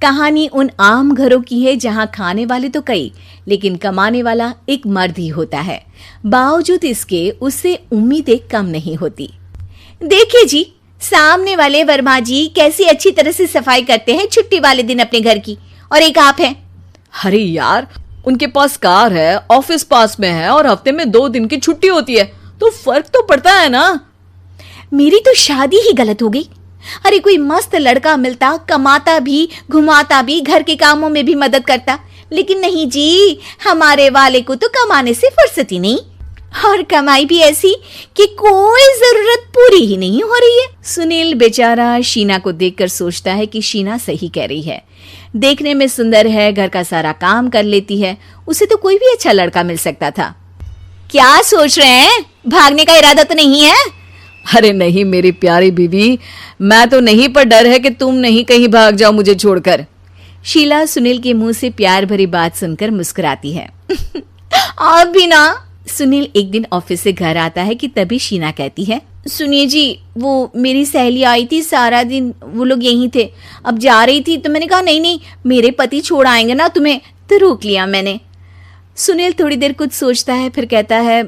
कहानी उन आम घरों की है जहां खाने वाले तो कई, लेकिन कमाने वाला एक मर्द ही होता है। बावजूद इसके उससे उम्मीदें कम नहीं होती। देखिए जी, सामने वाले वर्मा जी कैसी अच्छी तरह से सफाई करते हैं छुट्टी वाले दिन अपने घर की, और एक आप हैं। अरे यार, उनके पास कार है, ऑफिस पास में है और हफ्ते में 2 दिन की छुट्टी होती है, तो फर्क तो पड़ता है ना। मेरी तो शादी ही गलत हो गई। अरे कोई मस्त लड़का मिलता, कमाता भी, घुमाता भी, घर के कामों में भी मदद करता, लेकिन नहीं जी, हमारे वाले को तो कमाने से फुर्सत ही नहीं, और कमाई भी ऐसी कि कोई जरूरत पूरी ही नहीं हो रही है। सुनील बेचारा शीना को देखकर सोचता है कि शीना सही कह रही है। देखने में सुंदर है, घर का सारा काम कर लेती है, उसे तो कोई भी अच्छा लड़का मिल सकता था। क्या सोच रहे हैं? भागने का इरादा तो नहीं है? अरे नहीं मेरी प्यारी बीवी, मैं तो नहीं, पर डर है कि तुम नहीं कहीं भाग जाओ मुझे छोड़कर। शीला सुनील के मुंह से प्यार भरी बात सुनकर मुस्कुराती है। आप भी ना। सुनील एक दिन ऑफिस से घर आता है कि तभी शीना कहती है, सुनिए जी, वो मेरी सहेली आई थी, सारा दिन वो लोग यहीं थे, अब जा रही थी तो मैंने कहा नहीं नहीं, मेरे पति छोड़ आएंगे ना तुम्हें, तो रोक लिया मैंने। सुनील थोड़ी देर कुछ सोचता है, फिर कहता है,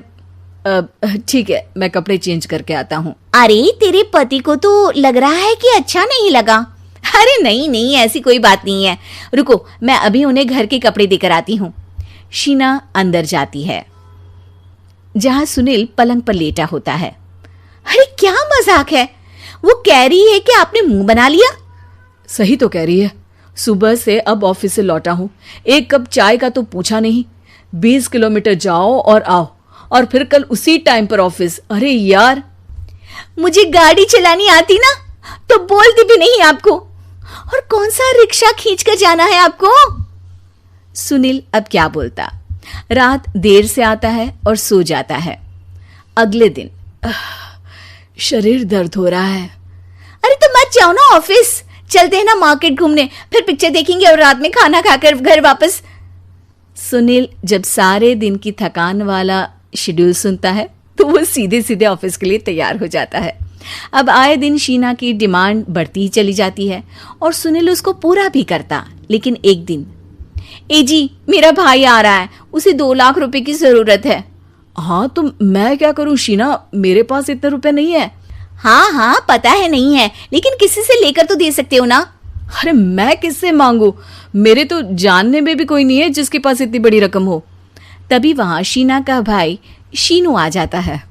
ठीक है, मैं कपड़े चेंज करके आता हूँ। अरे तेरे पति को तो लग रहा है कि अच्छा नहीं लगा। अरे नहीं नहीं, ऐसी कोई बात नहीं है, रुको मैं अभी उन्हें घर के कपड़े देकर आती हूँ। शीना अंदर जाती है जहां सुनील पलंग पर लेटा होता है। अरे क्या मजाक है, वो कह रही है कि आपने मुंह बना लिया। सही तो कह रही है, सुबह से अब ऑफिस से लौटा हूँ, एक कप चाय का तो पूछा नहीं, 20 किलोमीटर जाओ और आओ, और फिर कल उसी टाइम पर ऑफिस। अरे यार, मुझे गाड़ी चलानी आती ना तो बोलती भी नहीं आपको, और कौन सा रिक्शा खींच कर जाना है आपको। सुनील अब क्या बोलता। रात देर से आता है और सो जाता है। अगले दिन शरीर दर्द हो रहा है। अरे तो मत जाओ ना ऑफिस, चलते हैं ना मार्केट घूमने, फिर पिक्चर देखेंगे और रात में खाना खाकर घर वापस। सुनील जब सारे दिन की थकान वाला शेड्यूल सुनता है तो वो सीधे सीधे ऑफिस के लिए तैयार हो जाता है। अब आए दिन शीना की डिमांड बढ़ती ही चली जाती है और सुनील उसको पूरा भी करता। लेकिन एक दिन, ए जी मेरा भाई आ रहा है, उसे 2 लाख रुपए की जरूरत है। हाँ तो मैं क्या करूं शीना, मेरे पास इतने रुपए नहीं है। हाँ हाँ पता है नहीं है, लेकिन किसी से लेकर तो दे सकते हो ना। अरे मैं किससे मांगू, मेरे तो जानने में भी कोई नहीं है जिसके पास इतनी बड़ी रकम हो। तभी वहां शीना का भाई शीनू आ जाता है।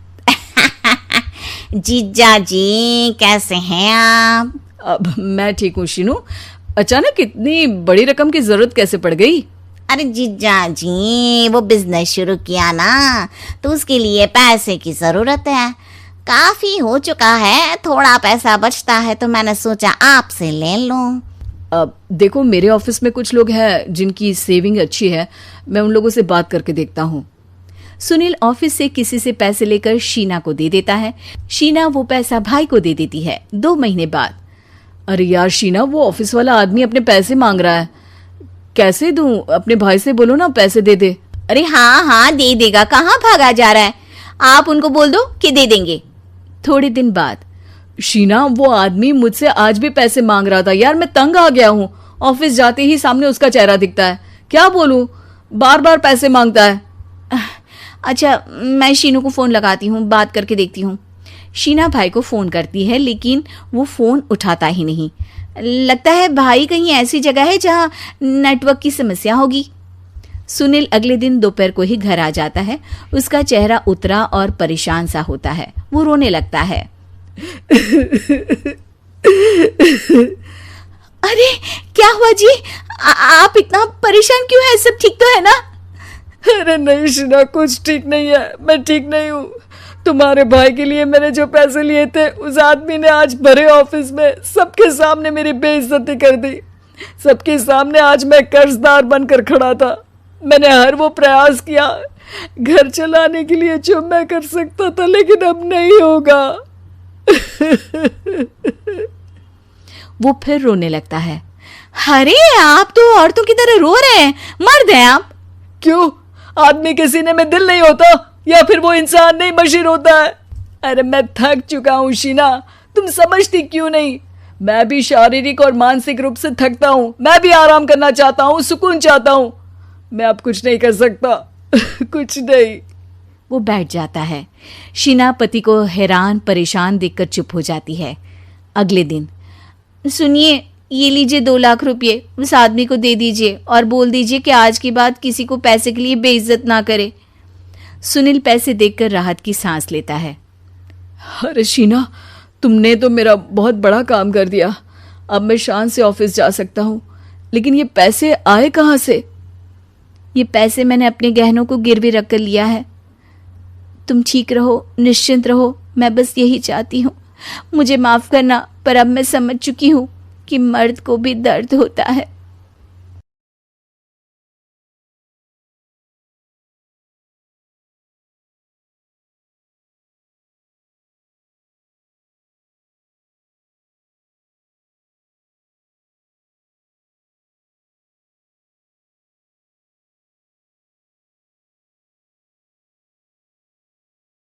जीजा जी कैसे हैं आप? अब मैं ठीक हूँ शीनू, अचानक इतनी बड़ी रकम की जरूरत कैसे पड़ गई? अरे जीजा जी, वो बिजनेस शुरू किया ना, तो उसके लिए पैसे की जरूरत है, काफी हो चुका है, थोड़ा पैसा बचता है तो मैंने सोचा आपसे ले लूं। अब देखो मेरे ऑफिस में कुछ लोग हैं जिनकी सेविंग अच्छी है, मैं उन लोगों से बात करके देखता हूँ। सुनील ऑफिस से किसी से पैसे लेकर शीना को दे देता है। शीना वो पैसा भाई को दे देती है। 2 महीने बाद, अरे यार शीना, वो ऑफिस वाला आदमी अपने पैसे मांग रहा है, कैसे दूं? अपने भाई से बोलो ना पैसे दे दे। अरे हाँ हाँ दे देगा, कहाँ भागा जा रहा है, आप उनको बोल दो कि दे देंगे। थोड़े दिन बाद, शीना वो आदमी मुझसे आज भी पैसे मांग रहा था यार, मैं तंग आ गया हूँ, ऑफिस जाते ही सामने उसका चेहरा दिखता है, क्या बोलूं, बार बार पैसे मांगता है। अच्छा मैं शीनू को फोन लगाती हूँ, बात करके देखती हूँ। शीना भाई को फोन करती है लेकिन वो फोन उठाता ही नहीं। लगता है भाई कहीं ऐसी जगह है जहां नेटवर्क की समस्या होगी। सुनील अगले दिन दोपहर को ही घर आ जाता है। उसका चेहरा उतरा और परेशान सा होता है। वो रोने लगता है। अरे क्या हुआ जी, आप इतना परेशान क्यों हैं? सब ठीक तो है ना? अरे नहीं शीना, कुछ ठीक नहीं है, मैं ठीक नहीं हूँ। तुम्हारे भाई के लिए मैंने जो पैसे लिए थे, उस आदमी ने आज भरे ऑफिस में सबके सामने मेरी बेइज्जती कर दी। सबके सामने आज मैं कर्जदार बनकर खड़ा था। मैंने हर वो प्रयास किया घर चलाने के लिए जो मैं कर सकता था, लेकिन अब नहीं होगा। वो फिर रोने लगता है। अरे आप तो औरतों की तरह रो रहे हैं, मर्द हैं आप। क्यों, आदमी के सीने में दिल नहीं होता, या फिर वो इंसान नहीं मशीन होता है? अरे मैं थक चुका हूँ शीना, तुम समझती क्यों नहीं? मैं भी शारीरिक और मानसिक रूप से थकता हूँ, मैं भी आराम करना चाहता हूँ, सुकून चाहता हूँ। मैं अब कुछ नहीं कर सकता। कुछ नहीं। वो बैठ जाता है। शीना पति को हैरान परेशान देखकर चुप हो जाती है। अगले दिन, सुनिए, ये लीजिए 2 लाख रुपये, उस आदमी को दे दीजिए और बोल दीजिए कि आज के बाद किसी को पैसे के लिए बेइज्जत ना करे। सुनील पैसे देखकर राहत की सांस लेता है। अरे शीना, तुमने तो मेरा बहुत बड़ा काम कर दिया। अब मैं शान से ऑफिस जा सकता हूँ, लेकिन ये पैसे आए कहाँ से? ये पैसे मैंने अपने गहनों को गिरवी रख कर लिया है। तुम ठीक रहो, निश्चिंत रहो, मैं बस यही चाहती हूँ। मुझे माफ़ करना, पर अब मैं समझ चुकी हूँ कि मर्द को भी दर्द होता है।